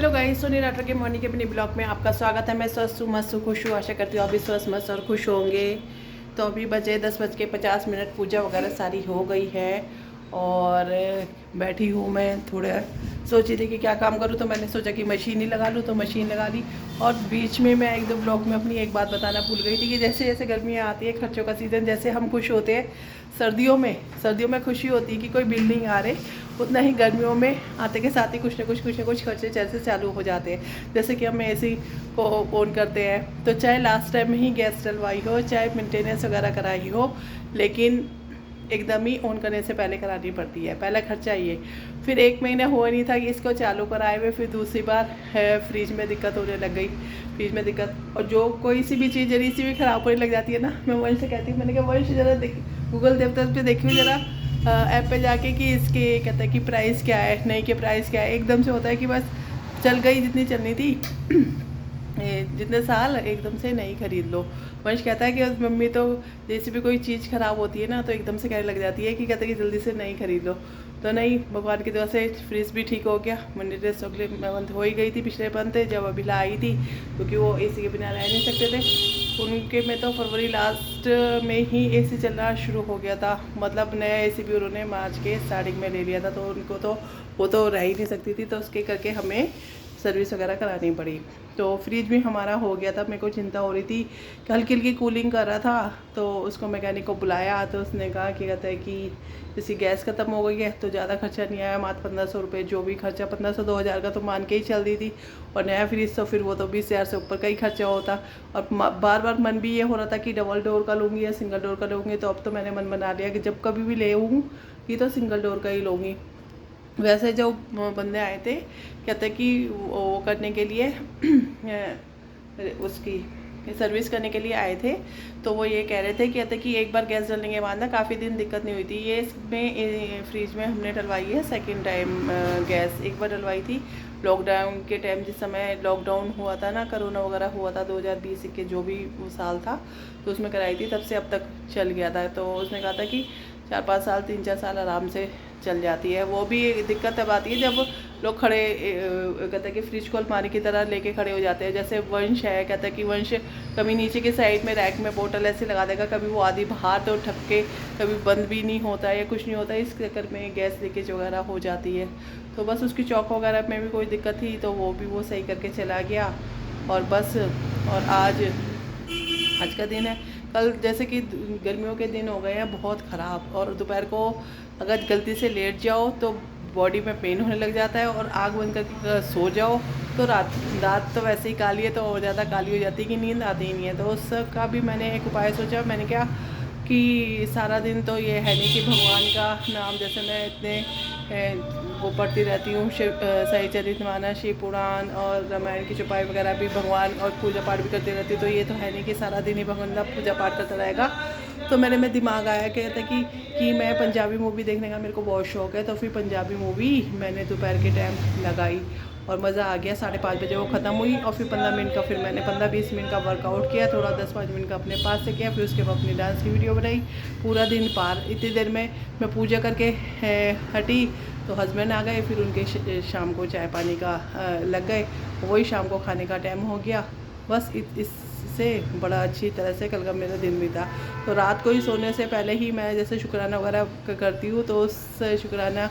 Hello guys, Soni Rathore के morning के अपनी ब्लॉग में आपका स्वागत है। मैं स्वस्थ हूँ, मस्त हूँ, खुश हूँ। आशा करती हूँ आप भी स्वस्थ मस्त और खुश होंगे। तो अभी बजे 10:50। पूजा वगैरह सारी हो गई है और बैठी हूँ। मैं थोड़ा सोची थी कि क्या काम करूँ, तो मैंने सोचा कि मशीन ही लगा लूँ, तो मशीन लगा ली। और बीच में मैं एक दो ब्लॉग में अपनी एक बात बताना भूल गई थी कि जैसे जैसे गर्मियाँ आती है, खर्चों का सीज़न, जैसे हम खुश होते हैं सर्दियों में खुशी होती है कि कोई बिल्डिंग आ रहे, उतना ही गर्मियों में आते के साथ ही कुछ ना कुछ खर्चे जैसे चालू हो जाते हैं। जैसे कि हम एसी को ऑन करते हैं, तो चाहे लास्ट टाइम में ही गैस डलवाई हो, चाहे मेंटेनेंस वगैरह कराई हो, लेकिन एकदम ही ऑन करने से पहले करानी पड़ती है। पहला खर्चा ये। फिर 1 महीना हुआ नहीं था कि इसको चालू कराए हुए, फिर दूसरी बार फ्रिज में दिक्कत होने लग गई। फ्रिज में दिक्कत, और जो कोई सी भी चीज़ जरी सी भी ख़राब होने लग जाती है ना, मैं वंश से कहती हूँ, मैंने कहा वंश ज़रा देख, गूगल देवता पे देखी हूँ ज़रा ऐप पे जाके कि इसके कहता है कि प्राइस क्या है, नहीं के प्राइस क्या है। एकदम से होता है कि बस चल गई जितनी चलनी थी जितने साल, एकदम से नहीं खरीद लो। वंश कहता है कि मम्मी तो जैसे भी कोई चीज़ ख़राब होती है ना, तो एकदम से कहने लग जाती है कि कहते हैं कि जल्दी से नहीं खरीद लो। तो नहीं, भगवान की दुआ से फ्रिज भी ठीक हो गया। मेंटेनेंस अगले मंथ हो ही गई थी, पिछले मंथ जब अभी ला आई थी, क्योंकि वो एसी के बिना रह नहीं सकते थे। उनके में तो फरवरी लास्ट में ही एसी चलना शुरू हो गया था। मतलब नया एसी भी उन्होंने मार्च के स्टार्टिंग में ले लिया था, तो उनको तो वो तो रह ही नहीं सकती थी, तो उसके करके हमें सर्विस वगैरह करानी पड़ी। तो फ्रिज भी हमारा हो गया था। मेरे को चिंता हो रही थी कि हल्की हल्की कूलिंग कर रहा था, तो उसको मैकेनिक को बुलाया, तो उसने कहा कि कहता है कि जैसे गैस ख़त्म हो गई है, तो ज़्यादा खर्चा नहीं आया, मात्र 1500 रुपये। जो भी खर्चा 1500-2000 का तो मान के ही चल दी थी, और नया फ्रिज तो फिर वो तो 20,000 से ऊपर का ही खर्चा होता। और बार बार मन भी ये हो रहा था कि डबल डोर का लूँगी या सिंगल डोर का लूँगी। तो अब तो मैंने मन बना लिया कि जब कभी भी ले ये तो सिंगल डोर का ही लूँगी। वैसे जो बंदे आए थे, कहते कि वो करने के लिए उसकी सर्विस करने के लिए आए थे, तो वो ये कह रहे थे, कहते कि एक बार गैस डलने के बाद ना काफ़ी दिन दिक्कत नहीं हुई थी। ये इसमें फ्रिज में हमने डलवाई है सेकंड टाइम गैस। एक बार डलवाई थी लॉकडाउन के टाइम, जिस समय लॉकडाउन हुआ था ना, कोरोना वगैरह हुआ था 2020 के जो भी वो साल था, तो उसमें कराई थी। तब से अब तक चल गया था। तो उसने कहा था कि 4-5 साल 3-4 साल आराम से चल जाती है। वो भी दिक्कत तब आती है जब लोग खड़े कहते हैं कि फ्रिज को अलमारी की तरह लेके खड़े हो जाते हैं। जैसे वंश है, कहता है कि वंश कभी नीचे के साइड में रैक में बोतल ऐसे लगा देगा, कभी वो आधी बाहर तो ठपके, कभी बंद भी नहीं होता है या कुछ नहीं होता है। इस चक्कर में गैस लीकेज वगैरह हो जाती है। तो बस उसकी चौक वगैरह में भी कोई दिक्कत थी, तो वो भी वो सही करके चला गया। और बस, और आज का दिन है। कल जैसे कि गर्मियों के दिन हो गए हैं बहुत ख़राब, और दोपहर को अगर गलती से लेट जाओ तो बॉडी में पेन होने लग जाता है, और आग बंद करके सो जाओ तो रात तो वैसे ही काली है, तो और ज़्यादा काली हो जाती है कि नींद आती ही नहीं है। तो उसका भी मैंने एक उपाय सोचा। मैंने क्या कि सारा दिन तो ये है नहीं कि भगवान का नाम, जैसे मैं इतने वो पढ़ती रहती हूँ, सही चरितमानस, शिव पुराण और रामायण की चौपाई वगैरह भी, भगवान और पूजा पाठ भी करती रहती हूँ। तो ये तो है नहीं कि सारा दिन ही भगवान का पूजा पाठ करता रहेगा। तो मेरे में दिमाग आया कहता कि मैं पंजाबी मूवी देखने का मेरे को बहुत शौक़ है। तो फिर पंजाबी मूवी मैंने दोपहर के टाइम लगाई और मज़ा आ गया। 5:30 बजे वो ख़त्म हुई, और फिर 15 मिनट का फिर मैंने 15-20 मिनट का वर्कआउट किया, थोड़ा 10-5 मिनट का अपने पास से किया। फिर उसके बाद अपनी डांस की वीडियो बनाई। पूरा दिन पार। इतनी देर में मैं पूजा करके हटी तो हस्बैंड आ गए। फिर उनके शाम को चाय पानी का लग गए, वही शाम को खाने का टाइम हो गया। बस इससे बड़ा अच्छी तरह से कल का मेरा दिन बीता। तो रात को ही सोने से पहले ही मैं जैसे शुक्राना वगैरह करती हूँ, तो उस शुक्राना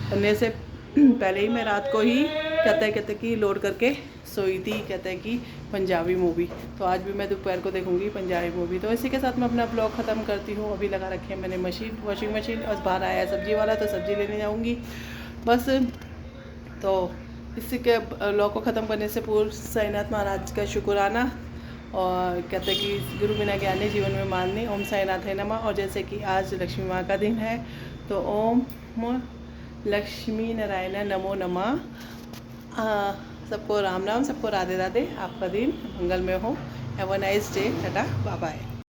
करने से पहले ही मैं रात को ही कहते कि लोड करके सोई थी, कहते हैं कि पंजाबी मूवी। तो आज भी मैं दोपहर को देखूंगी पंजाबी मूवी। तो इसी के साथ मैं अपना ब्लॉग ख़त्म करती हूँ। अभी लगा रखी है मैंने वॉशिंग मशीन, और बाहर आया सब्ज़ी वाला, तो सब्ज़ी लेने जाऊँगी बस। तो इसी के ब्लॉग को ख़त्म करने से पूर्व साईनाथ महाराज का शुक्राना, और कहते हैं कि गुरु बिना ज्ञानी जीवन में माननी। ओम साईनाथ नमः। और जैसे कि आज लक्ष्मी माँ का दिन है, तो ओम लक्ष्मी नारायण नमो नमः। सबको राम राम, सबको राधे राधे। आपका दिन मंगलमय हो। Have a nice day. Tata, bye bye.